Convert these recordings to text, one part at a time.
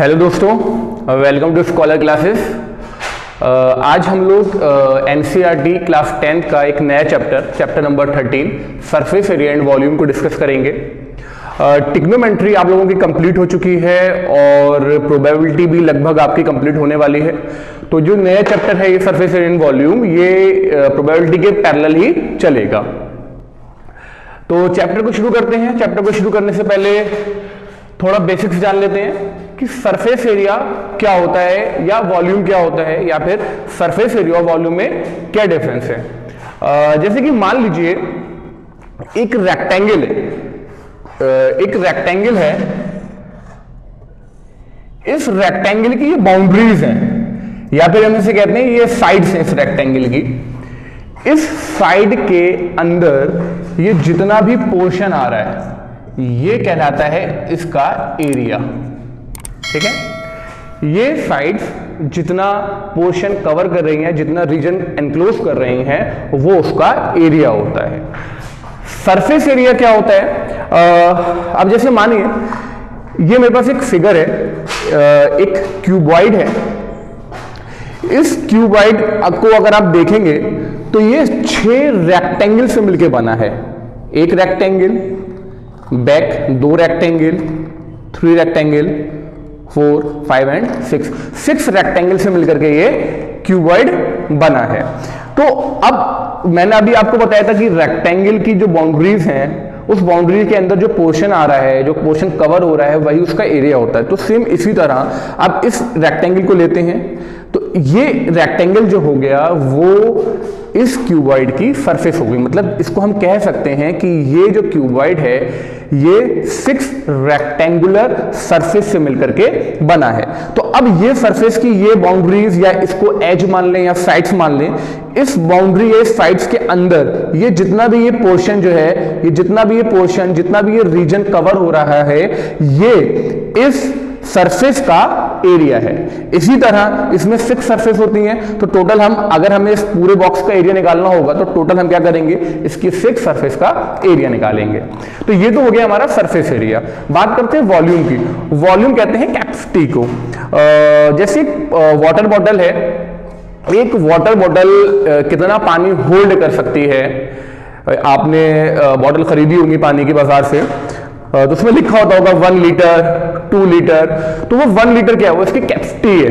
Hello दोस्तों, welcome to scholar classes. आज हम लोग एनसीईआरटी क्लास 10 का एक नया chapter number 13 surface area and volume को डिस्कस करेंगे। ट्रिग्नोमेट्री आप लोगों की कंप्लीट हो चुकी है और प्रोबेबिलिटी भी लगभग आपकी कंप्लीट होने वाली है। तो जो नया चैप्टर है ये सरफेस एरिया एंड वॉल्यूम, ये प्रोबेबिलिटी के पैरेलल ही चलेगा। तो चैप्टर को शुरू करते हैं। चैप्टर को शुरू करने से पहले थोड़ा बेसिक्स जान लेते हैं कि सरफेस एरिया क्या होता है या वॉल्यूम क्या होता है, या फिर सरफेस एरिया और वॉल्यूम में क्या डिफरेंस है। जैसे कि मान लीजिए एक रेक्टेंगल है, इस रेक्टेंगल की ये बाउंड्रीज हैं या फिर हम इसे कहते हैं ये साइड्स हैं इस रेक्टेंगल की। इस साइड के अंदर ये जितना भी पोर्शन आ रहा है ये कहलाता है इसका एरिया। ठीक है, ये साइड्स जितना पोर्शन कवर कर रही हैं, जितना रीजन एनक्लोज कर रही हैं, वो उसका एरिया होता है। सरफेस एरिया क्या होता है? अब जैसे मानिए ये मेरे पास एक फिगर है, एक क्यूबॉइड है। इस क्यूबॉइड को अगर आप देखेंगे तो ये 6 रेक्टेंगल से मिलकर बना है। एक rectangle, back 2 rectangle, 3 rectangle, 4, 5 and 6 rectangle से मिलकर के ये क्यूबॉइड बना है। तो अब मैंने अभी आपको बताया था कि रेक्टेंगल की जो बाउंड्रीज हैं, उस बाउंड्री के अंदर जो पोर्शन आ रहा है, जो पोर्शन कवर हो रहा है, वही उसका एरिया होता है। तो सेम इसी तरह आप इस रेक्टेंगल को लेते हैं तो ये रेक्टेंगल जो हो गया वो इस क्यूबॉइड की सरफेस हो गई। मतलब इसको हम कह सकते हैं कि ये जो क्यूबॉइड है ये 6 रेक्टेंगुलर सरफेस से मिलकर के बना है। तो अब ये सरफेस की ये बाउंड्रीज, या इसको एज मान लें या साइड्स मान लें, इस बाउंड्री या साइड्स के अंदर ये जितना भी ये पोर्शन जो है, ये जितना भी ये पोर्शन, जितना भी ये रीजन कवर हो रहा है, ये इस सरफेस का एरिया है। इसी तरह इसमें 6 सरफेस होती हैं, तो टोटल हम, अगर हमें इस पूरे बॉक्स का एरिया निकालना होगा तो टोटल हम क्या करेंगे, इसकी 6 सरफेस का एरिया निकालेंगे। तो ये तो हो गया हमारा सरफेस एरिया। बात करते हैं वॉल्यूम की। वॉल्यूम कहते हैं कैपेसिटी को। जैसे वाटर बॉटल है, एक वाटर बॉटल कितना पानी होल्ड कर सकती है। आपने बॉटल खरीदी होगी पानी की बाजार से, तो उसमें लिखा होता होगा 1 लीटर, 2 लीटर। तो वो 1 लीटर क्या है, वो इसकी कैपेसिटी है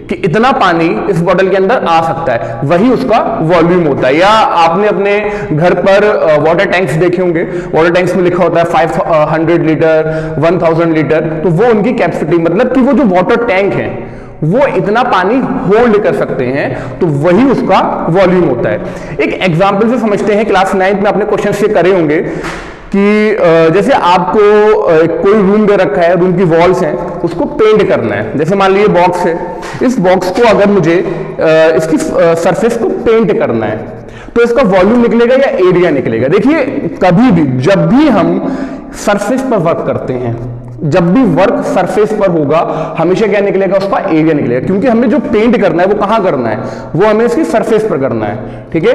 कि इतना पानी इस बॉटल के अंदर आ सकता है, वही उसका वॉल्यूम होता है। या आपने अपने घर पर वाटर टैंक्स देखे होंगे, वाटर टैंक्स में लिखा होता है 500 लीटर, 1000 लीटर। तो वो उनकी कैपेसिटी, मतलब कि वो जो वाटर टैंक है वो इतना पानी होल्ड कर सकते हैं, तो वही उसका वॉल्यूम होता है। एक एग्जांपल से समझते हैं। क्लास 9 में आपने क्वेश्चन से करे होंगे कि जैसे आपको कोई रूम दे रखा है, रूम की वॉल्स हैं, उसको पेंट करना है। जैसे मान लीजिए बॉक्स है, इस बॉक्स को अगर मुझे इसकी सरफेस को पेंट करना है तो इसका वॉल्यूम निकलेगा या एरिया निकलेगा। देखिए कभी भी जब भी हम सरफेस पर वर्क करते हैं, जब भी वर्क सरफेस पर होगा, हमेशा क्या निकलेगा, उसका एरिया निकलेगा। क्योंकि हमें जो पेंट करना है वो कहां करना है, वो हमें इसकी सरफेस पर करना है। ठीक है,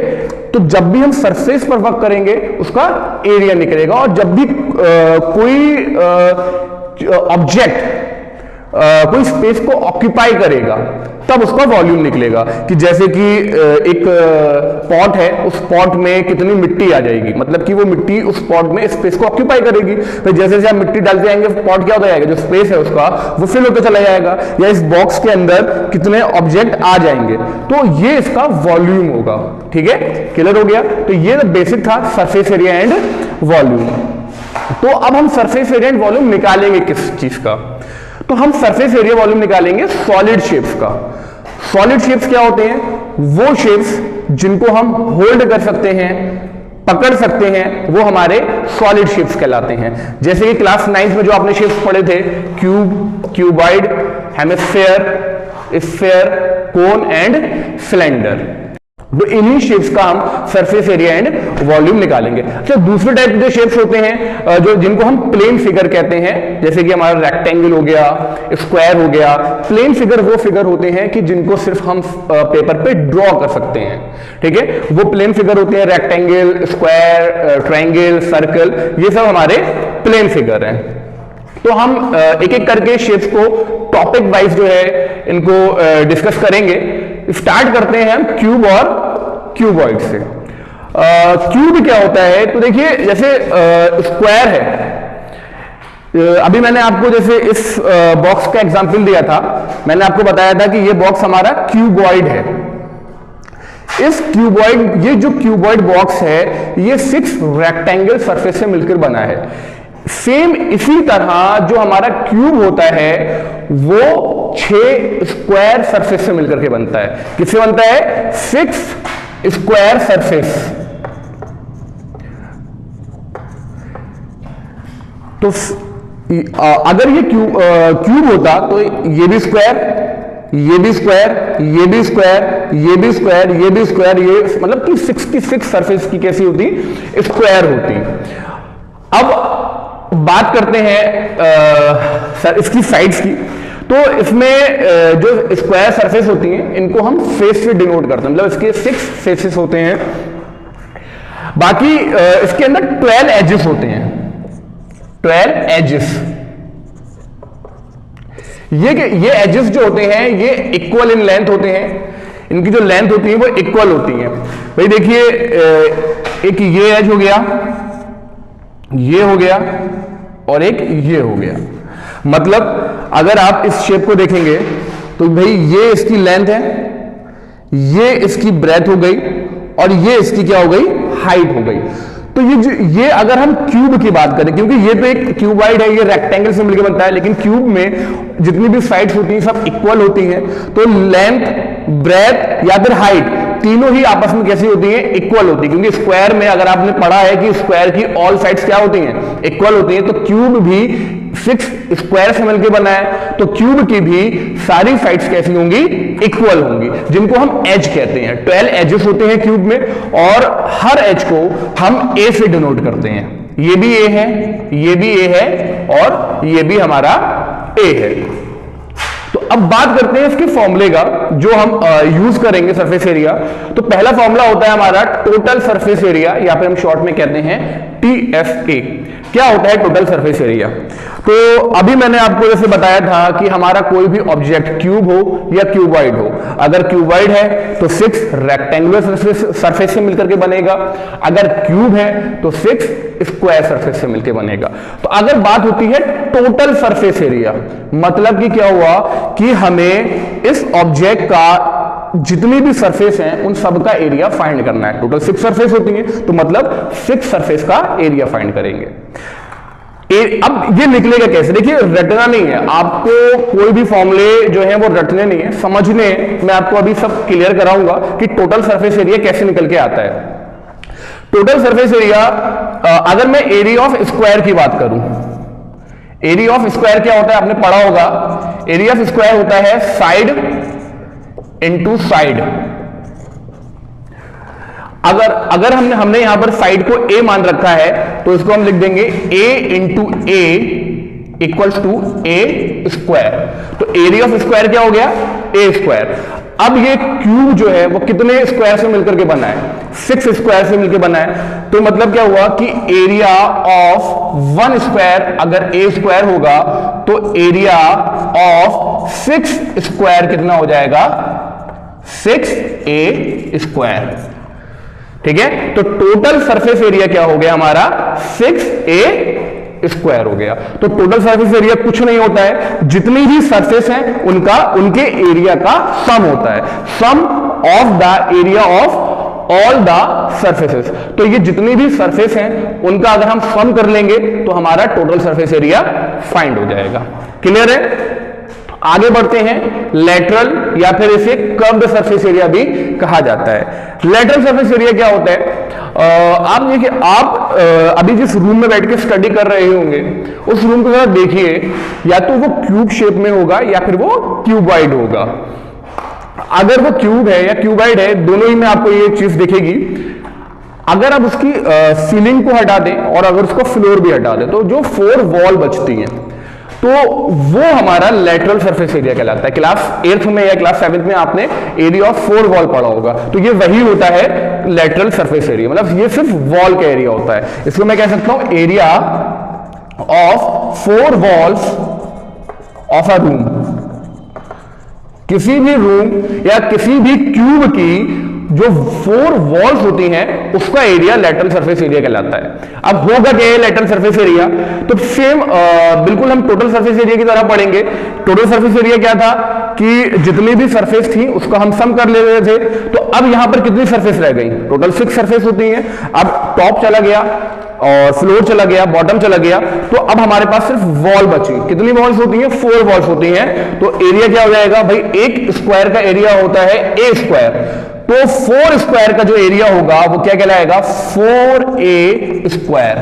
तो जब भी हम सरफेस पर वर्क करेंगे उसका एरिया निकलेगा। और जब भी कोई ऑब्जेक्ट कोई स्पेस को ऑक्यूपाई करेगा तब उसका वॉल्यूम निकलेगा। कि जैसे कि एक पॉट है, उस पॉट में कितनी मिट्टी आ जाएगी, मतलब कि वो मिट्टी उस पॉट में स्पेस को ऑक्यूपाई करेगी। तो जैसे जैसे आप मिट्टी डालते जाएंगे पॉट क्या होता जाएगा, जो स्पेस है उसका वो फिल होकर चला जाएगा। या इस बॉक्स के अंदर कितने ऑब्जेक्ट आ जाएंगे, तो ये इसका वॉल्यूम होगा। ठीक है, क्लियर हो गया। तो ये बेसिक था सरफेस एरिया एंड वॉल्यूम। तो अब हम सरफेस एरिया एंड वॉल्यूम निकालेंगे किस चीज का, तो हम सरफेस एरिया वॉल्यूम निकालेंगे सॉलिड शेप्स का। सॉलिड शेप्स क्या होते हैं, वो शेप्स जिनको हम होल्ड कर सकते हैं, पकड़ सकते हैं, वो हमारे सॉलिड शेप्स कहलाते हैं। जैसे कि क्लास 9 में जो आपने शेप्स पढ़े थे, cube, cuboid, hemisphere, sphere, cone and cylinder, तो इन्हीं शेप्स का हम सरफेस एरिया एंड वॉल्यूम निकालेंगे। अच्छा, दूसरे टाइप के जो शेप्स होते हैं, जो जिनको हम प्लेन फिगर कहते हैं, जैसे कि हमारा रेक्टेंगल हो गया, स्क्वायर हो गया। प्लेन फिगर वो फिगर होते हैं कि जिनको सिर्फ हम पेपर पे ड्रॉ कर सकते हैं। ठीक है, वो प्लेन फिगर होते हैं, रेक्टेंगल, स्क्वायर, ट्रायंगल, सर्कल, ये सब हमारे प्लेन फिगर हैं। तो हम एक एक करके शेप्स को टॉपिक वाइज जो है इनको डिस्कस करेंगे। स्टार्ट करते हैं हम क्यूब और क्यूबॉइड से। क्यूब क्या होता है, तो देखिए जैसे स्क्वायर है, अभी मैंने आपको जैसे इस बॉक्स का एग्जांपल दिया था, मैंने आपको बताया था कि ये बॉक्स हमारा क्यूबॉइड है। इस क्यूबॉइड, ये जो क्यूबॉइड बॉक्स है ये 6 रेक्टेंगल सरफेस से मिलकर बना है। सेम इसी तरह जो हमारा क्यूब होता है वो 6 स्क्वायर सरफेस से मिलकर के बनता है। किससे बनता है? 6 स्क्वायर सरफेस। तो अगर ये क्यूब होता तो ये भी स्क्वायर, ये भी स्क्वायर, ये भी स्क्वायर, ये भी स्क्वायर, ये भी स्क्वायर, ये मतलब कि 66 सरफेस की कैसी होती? स्क्वायर होती। अब बात करते हैं सर इसकी साइड्स की। तो इसमें जो स्क्वायर सरफेस होती हैं इनको हम फेस से डिनोट करते हैं, मतलब इसके 6 फेसेस होते हैं। बाकी इसके अंदर 12 एजेस होते हैं, 12 एजेस। ये एजेस जो होते हैं ये इक्वल इन लेंथ होते हैं, इनकी जो लेंथ होती है वो इक्वल होती है। भाई देखिए एक ये एज हो गया, ये हो गया और एक ये हो गया। मतलब अगर आप इस शेप को देखेंगे तो भाई ये इसकी लेंथ है, ये इसकी ब्रेथ हो गई और ये इसकी क्या हो गई? हाइट हो गई। तो ये अगर हम क्यूब की बात करें, क्योंकि ये तो एक क्यूबॉइड है, ये रेक्टेंगल से मिलकर बनता है, लेकिन क्यूब में जितनी भी साइड्स होती हैं सब इक्वल होती हैं। तो लेंथ, ब्रेथ या फिर हाइट तीनों ही आपस में कैसी होती हैं? इक्वल होती है। क्योंकि स्क्वायर में अगर आपने पढ़ा है कि स्क्वायर की ऑल साइड्स क्या होती हैं? इक्वल होती हैं। तो क्यूब भी 6 स्क्वायर से मिलकर बना है, तो क्यूब की भी सारी साइड्स कैसी होंगी? इक्वल होंगी, जिनको हम एज कहते हैं। 12 एजेस होते हैं क्यूब में और हर एज को हम ए से डिनोट करते हैं। ये भी ए है, ये भी ए है और ये भी हमारा ए है। तो अब बात करते हैं इसके फॉर्मूले का जो हम यूज करेंगे सरफेस एरिया। तो पहला फॉर्मूला होता है हमारा टोटल सरफेस एरिया, या फिर हम शॉर्ट में कहते हैं TSA। क्या होता है टोटल सरफेस एरिया? तो अभी मैंने आपको जैसे बताया था कि हमारा कोई भी ऑब्जेक्ट क्यूब हो या क्यूबॉइड हो, अगर क्यूबॉइड है तो 6 रेक्टेंगुलर सरफेस से मिलकर के बनेगा, अगर क्यूब है तो 6 स्क्वायर सरफेस से मिलकर बनेगा। तो अगर बात होती है टोटल सरफेस एरिया, मतलब कि क्या हुआ कि हमें इस ऑब्जेक्ट का जितनी भी सरफेस हैं उन सब का एरिया फाइंड करना है। टोटल 6 सरफेस होती हैं, तो मतलब 6 सरफेस का एरिया फाइंड करेंगे। अब ये निकलेगा कैसे? देखिए रटना नहीं है आपको, कोई भी फॉर्मूले जो है वो रटने नहीं है, समझने। मैं आपको अभी सब क्लियर कराऊंगा कि टोटल सरफेस एरिया कैसे निकल के आता है। टोटल सरफेस एरिया, अगर मैं एरिया ऑफ स्क्वायर की बात करूं, एरिया ऑफ स्क्वायर क्या होता है आपने पढ़ा होगा। एरिया ऑफ स्क्वायर होता है साइड इनटू साइड। अगर हमने यहां पर साइड को a मान रखा है तो इसको हम लिख देंगे a into a equals to a square. तो एरिया ऑफ स्क्वायर क्या हो गया? A square. अब ये क्यूब जो है वो कितने स्क्वायर से मिलकर के बना है? 6 स्क्वायर से मिलकर बना है। तो मतलब क्या हुआ कि एरिया ऑफ 1 स्क्वायर अगर ए स्क्वायर होगा तो एरिया ऑफ 6 स्क्वायर कितना हो जाएगा? 6a square. ठीक है, तो टोटल सरफेस एरिया क्या हो गया हमारा? 6a स्क्वायर हो गया। तो टोटल सरफेस एरिया कुछ नहीं होता है, जितनी भी सरफेस हैं उनके एरिया का सम होता है, sum of the area of all the surfaces. तो ये जितनी भी सरफेस हैं उनका अगर हम सम कर लेंगे तो हमारा टोटल सरफेस एरिया फाइंड हो जाएगा। क्लियर है? आगे बढ़ते हैं। लेटरल या फिर इसे कर्व्ड सरफेस एरिया भी कहा जाता है। लेटरल सरफेस एरिया क्या होता है? आप देखिए, आप अभी जिस रूम में बैठ के स्टडी कर रहे होंगे उस रूम को जरा देखिए, या तो वो क्यूब शेप में होगा या फिर वो क्यूबॉइड होगा। अगर वो क्यूब है या क्यूबॉइड है, दोनों ही में आपको ये चीज दिखेगी। अगर आप उसकी सीलिंग को हटा दें और अगर उसको फ्लोर भी हटा दें तो जो 4 वॉल बचती हैं तो वो हमारा लेटरल सरफेस एरिया कहलाता है। क्लास 8th में या क्लास 7th में आपने एरिया ऑफ 4 वॉल पढ़ा होगा, तो ये वही होता है लेटरल सरफेस एरिया, मतलब ये सिर्फ वॉल का एरिया होता है। इसको मैं कह सकता हूं area of 4 walls of a room, किसी भी रूम या किसी भी क्यूब की जो 4 वॉल्स होती हैं उसका एरिया लैटरल सरफेस एरिया कहलाता है। अब होगा क्या ये लैटरल सरफेस एरिया, तो सेम बिल्कुल हम टोटल सरफेस एरिया की तरह पढ़ेंगे। टोटल सरफेस एरिया क्या था कि जितनी भी सरफेस थी उसका हम सम कर ले रहे थे, तो अब यहां पर कितनी सरफेस रह गई, टोटल 6 सरफेस होती हैं। अब टॉप चला गया और फ्लोर चला गया, बॉटम चला गया, तो अब हमारे पास सिर्फ वॉल बची। कितनी वॉल्स होती हैं, 4 वॉल्स होती हैं। तो एरिया क्या हो जाएगा भाई, एक स्क्वायर का एरिया होता है ए स्क्वायर, तो 4 स्क्वायर का जो एरिया होगा वो क्या कहलाएगा, 4a स्क्वायर।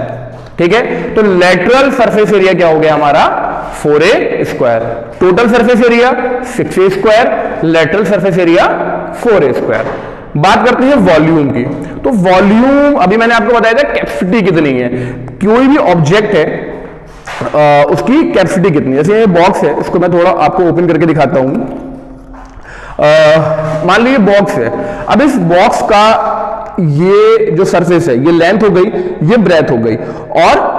ठीक है, तो लेटरल सरफेस एरिया क्या हो गया हमारा, 4a square. Total surface area 6a square, lateral surface area 4a square. बात करते हैं वॉल्यूम की, तो वॉल्यूम अभी मैंने आपको बताया था कैपेसिटी कितनी है, कोई भी ऑब्जेक्ट है उसकी कैपेसिटी कितनी है। जैसे ये बॉक्स है, इसको मैं थोड़ा आपको ओपन करके दिखाता हूं। मान लीजिए बॉक्स है, अब इस बॉक्स का ये जो सरफेस है ये लेंथ हो गई, ये ब्रेथ हो गई, और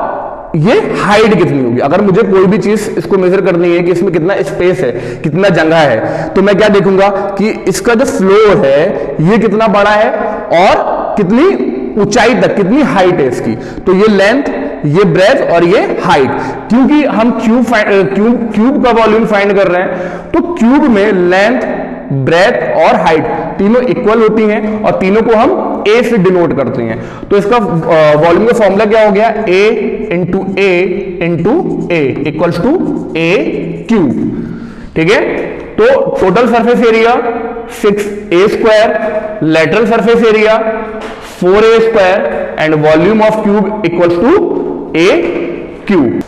ये हाइट कितनी होगी। अगर मुझे कोई भी चीज इसको मेजर करनी है कि इसमें कितना स्पेस है, कितना जगह है, तो मैं क्या देखूंगा कि इसका जो फ्लोर है ये कितना बड़ा है और कितनी ऊंचाई तक, कितनी हाइट है इसकी। तो ये लेंथ, ये ब्रेथ और ये हाइट। क्योंकि हम क्यूब का वॉल्यूम फाइंड कर रहे हैं, तो क्यूब में लेंथ, ब्रेथ और हाइट तीनों इक्वल होती हैं और तीनों को हम a से डिनोट करते हैं। तो इसका वॉल्यूम का फॉर्मूला क्या हो गया, a into a equals to a cube. ठीक है, तो total surface area 6a square, lateral surface area 4a square and volume of cube equals to a cube.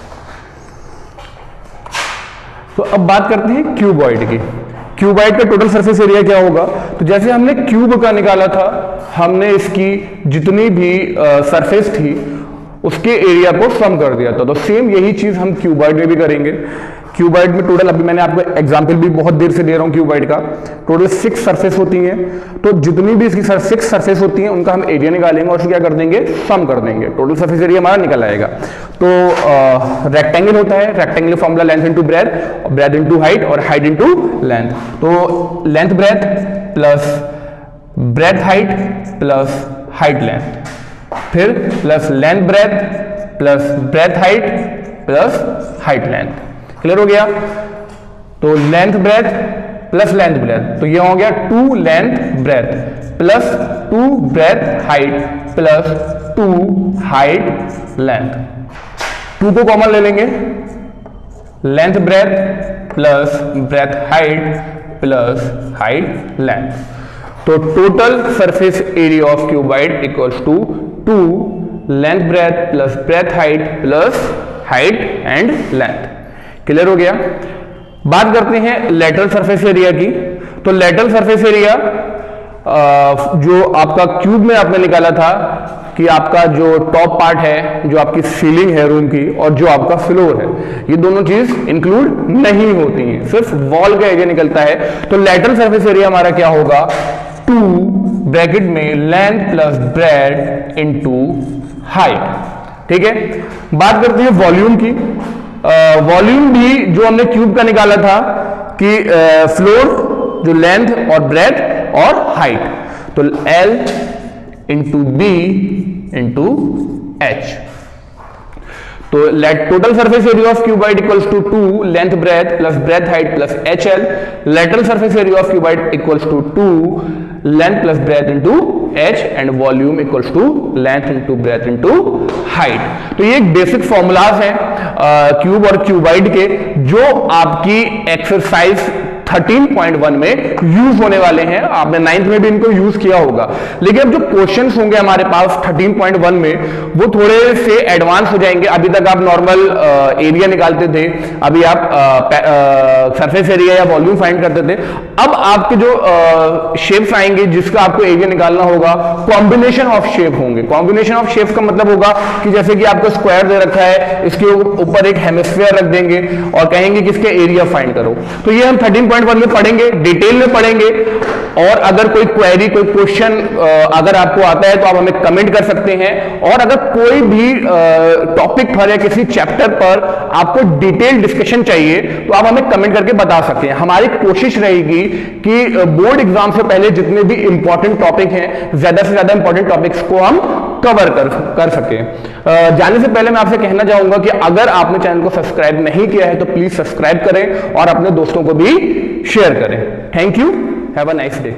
तो अब बात करते हैं क्यूबॉइड की। क्यूबॉइड का टोटल सरफेस एरिया क्या होगा, तो जैसे हमने क्यूब का निकाला था, हमने इसकी जितनी भी सरफेस थी उसके एरिया को सम कर दिया था, तो सेम यही चीज हम क्यूबॉइड में भी करेंगे। क्यूबॉइड में टोटल, अभी मैंने आपको एग्जांपल भी बहुत देर से दे रहा हूं क्यूबॉइड का, टोटल 6 सरफेस होती हैं, तो जितनी भी इसकी 6 सरफेस होती हैं उनका हम एरिया निकालेंगे और उसको क्या कर देंगे, सम कर देंगे, टोटल सरफेस एरिया हमारा निकल आएगा। तो रेक्टेंगल होता है, rectangle formula length into breadth, breadth into height और हाइट इंटू लेंथ। तो length breadth plus breadth height plus height length, फिर plus length breadth plus breadth height plus height length. Clear हो गया, तो length breadth plus length breadth, तो ये हो गया 2 length breadth plus 2 breadth height plus 2 height length. 2 को common ले लेंगे, length breadth plus breadth height plus height length. तो total surface area of cuboid equals to 2 length breadth plus breadth height plus height and length. Clear हो गया। बात करते हैं lateral surface area की। तो लेटरल सरफेस एरिया जो आपका क्यूब में आपने निकाला था कि आपका जो टॉप पार्ट है, जो आपकी सीलिंग है रूम की, और जो आपका फ्लोर है, ये दोनों चीज इंक्लूड नहीं होती हैं, सिर्फ वॉल का एरिया निकलता है। तो लेटरल सरफेस एरिया हमारा क्या होगा, 2 ब्रैकेट में length plus breath into height. ठीक है, बात करते हैं वॉल्यूम की। वॉल्यूम भी जो हमने क्यूब का निकाला था कि फ्लोर, जो लेंथ और ब्रेथ और हाइट, तो L into b into h. तो total surface area of cuboid equals to 2 length breadth plus breadth height plus HL। Lateral surface area of cuboid equals to 2 length plus breadth into H and volume equals to length into breadth into height. तो ये एक basic formulas हैं cube और cuboid के, जो आपकी exercise 13.1 में use होने वाले हैं। आपने 9th में भी इनको यूज किया होगा, लेकिन अब जो क्वेश्चंस होंगे हमारे पास 13.1 में वो थोड़े से एडवांस हो जाएंगे। अभी तक आप नॉर्मल एरिया निकालते थे, अभी आप सरफेस एरिया या वॉल्यूम फाइंड करते थे। अब आपके जो शेप्स आएंगे जिसका आपको एरिया निकालना होगा, कॉम्बिनेशन ऑफ शेप होंगे। कॉम्बिनेशन ऑफ शेप का मतलब होगा कि जैसे कि आपको स्क्वायर दे रखा है, इसके ऊपर एक हेमिस्फीयर रख देंगे और कहेंगे कि इसके एरिया फाइंड करो। तो ये हम 13.1 3.1 में पढ़ेंगे, डिटेल में पढ़ेंगे। और अगर कोई क्वेरी, कोई क्वेश्चन अगर आपको आता है तो आप हमें कमेंट कर सकते हैं। और अगर कोई भी टॉपिक पर या किसी चैप्टर पर आपको डिटेल डिस्कशन चाहिए तो आप हमें कमेंट करके बता सकते हैं। हमारी कोशिश रहेगी कि बोर्ड एग्जाम से पहले जितने भी इंपॉर्टेंट टॉपिक हैं, ज्यादा से ज्यादा इंपॉर्टेंट टॉपिक्स को हम कवर कर सके। जाने से पहले मैं आपसे कहना चाहूंगा कि अगर आपने चैनल को सब्सक्राइब नहीं किया है तो प्लीज सब्सक्राइब करें और अपने दोस्तों को भी शेयर करें। Thank you, have a nice day.